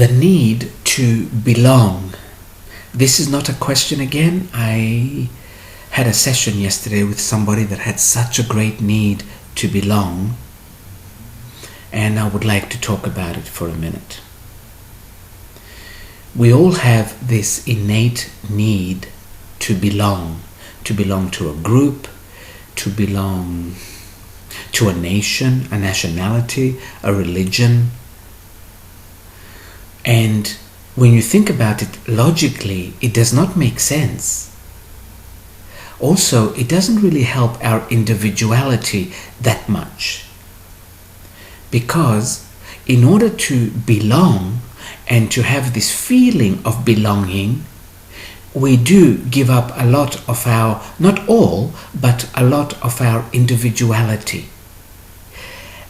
The need to belong. This is not a question again. I had a session yesterday with somebody that had such a great need to belong, and I would like to talk about it for a minute. We all have this innate need to belong to a group, to belong to a nation, a nationality, a religion. And when you think about it logically, it does not make sense. Also, it doesn't really help our individuality that much. Because in order to belong and to have this feeling of belonging, we do give up a lot of our, not all, but a lot of our individuality.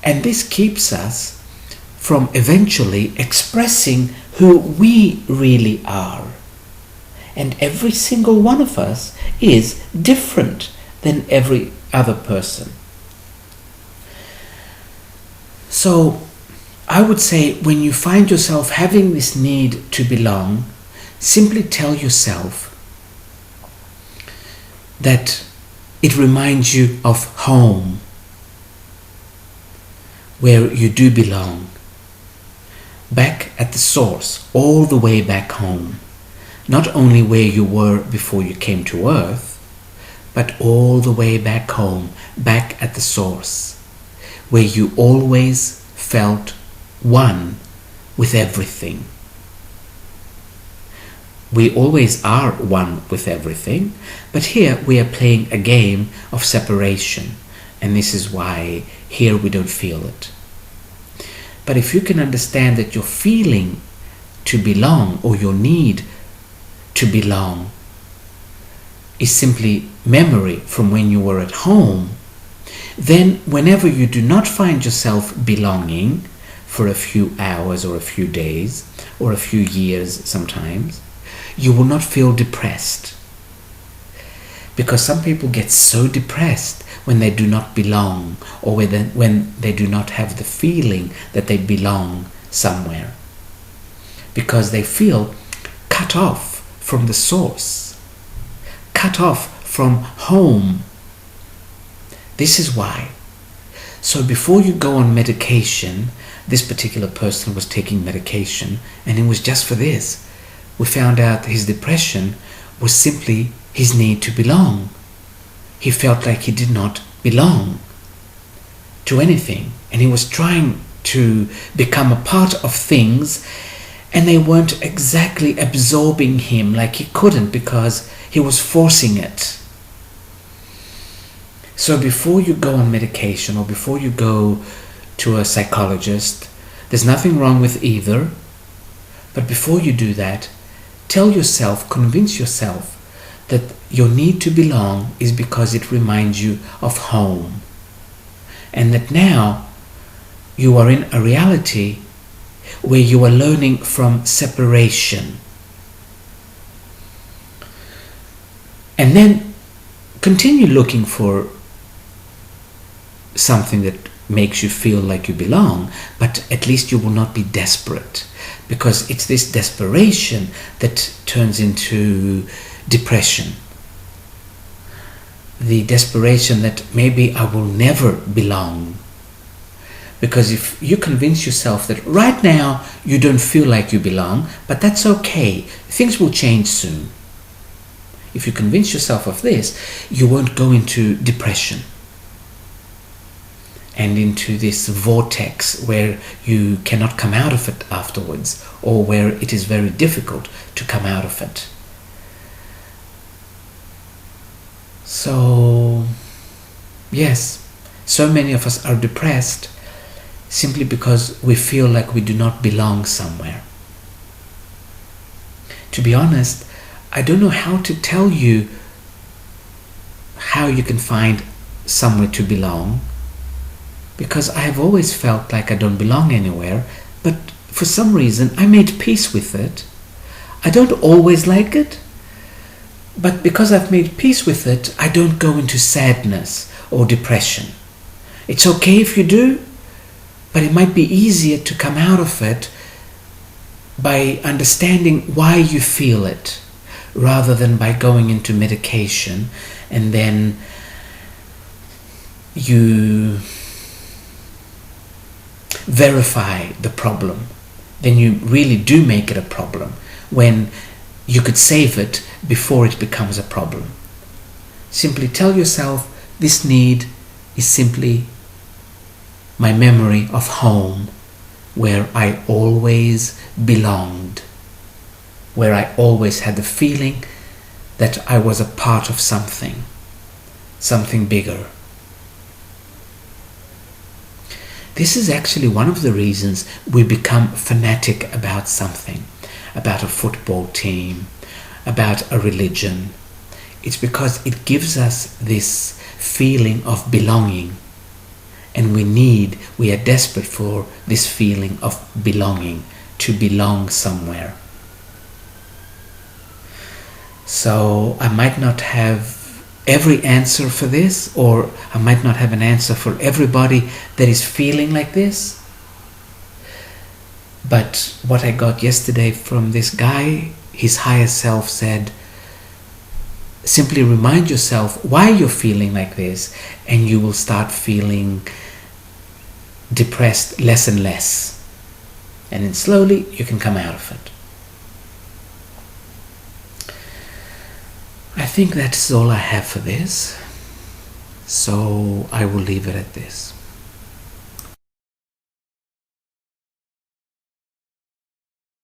And this keeps us from eventually expressing who we really are. And every single one of us is different than every other person. So I would say when you find yourself having this need to belong, simply tell yourself that it reminds you of home, where you do belong. Back at the source, all the way back home. Not only where you were before you came to earth, but all the way back home, back at the source, where you always felt one with everything. We always are one with everything, but here we are playing a game of separation, and this is why here we don't feel it. But if you can understand that your feeling to belong or your need to belong is simply memory from when you were at home, then whenever you do not find yourself belonging for a few hours or a few days or a few years sometimes, you will not feel depressed. Because some people get so depressed when they do not belong, or when they do not have the feeling that they belong somewhere, because they feel cut off from the source, cut off from home. This is why. So before you go on medication, this particular person was taking medication, and it was just for this. We found out his depression was simply his need to belong. He felt like he did not belong to anything, and he was trying to become a part of things, and they weren't exactly absorbing him like he couldn't, because he was forcing it. So before you go on medication or before you go to a psychologist, there's nothing wrong with either, but before you do that, tell yourself, convince yourself that your need to belong is because it reminds you of home, and that now you are in a reality where you are learning from separation. And then continue looking for something that makes you feel like you belong, but at least you will not be desperate, because it's this desperation that turns into depression. The desperation that maybe I will never belong. Because if you convince yourself that right now you don't feel like you belong, but that's okay, things will change soon. If you convince yourself of this, you won't go into depression and into this vortex where you cannot come out of it afterwards, or where it is very difficult to come out of it. So, yes, so many of us are depressed simply because we feel like we do not belong somewhere. To be honest, I don't know how to tell you how you can find somewhere to belong, because I have always felt like I don't belong anywhere, but for some reason I made peace with it. I don't always like it, but because I've made peace with it, I don't go into sadness or depression. It's okay if you do, but it might be easier to come out of it by understanding why you feel it, rather than by going into medication and then you verify the problem, then you really do make it a problem when you could save it before it becomes a problem. Simply tell yourself, this need is simply my memory of home, where I always belonged, where I always had the feeling that I was a part of something bigger. This is actually one of the reasons we become fanatic about something, about a football team, about a religion. It's because it gives us this feeling of belonging, and we are desperate for this feeling of belonging, to belong somewhere. So I might not have every answer for this, or I might not have an answer for everybody that is feeling like this. But what I got yesterday from this guy, his higher self said, simply remind yourself why you're feeling like this, and you will start feeling depressed less and less. And then slowly you can come out of it. I think that's all I have for this. So I will leave it at this.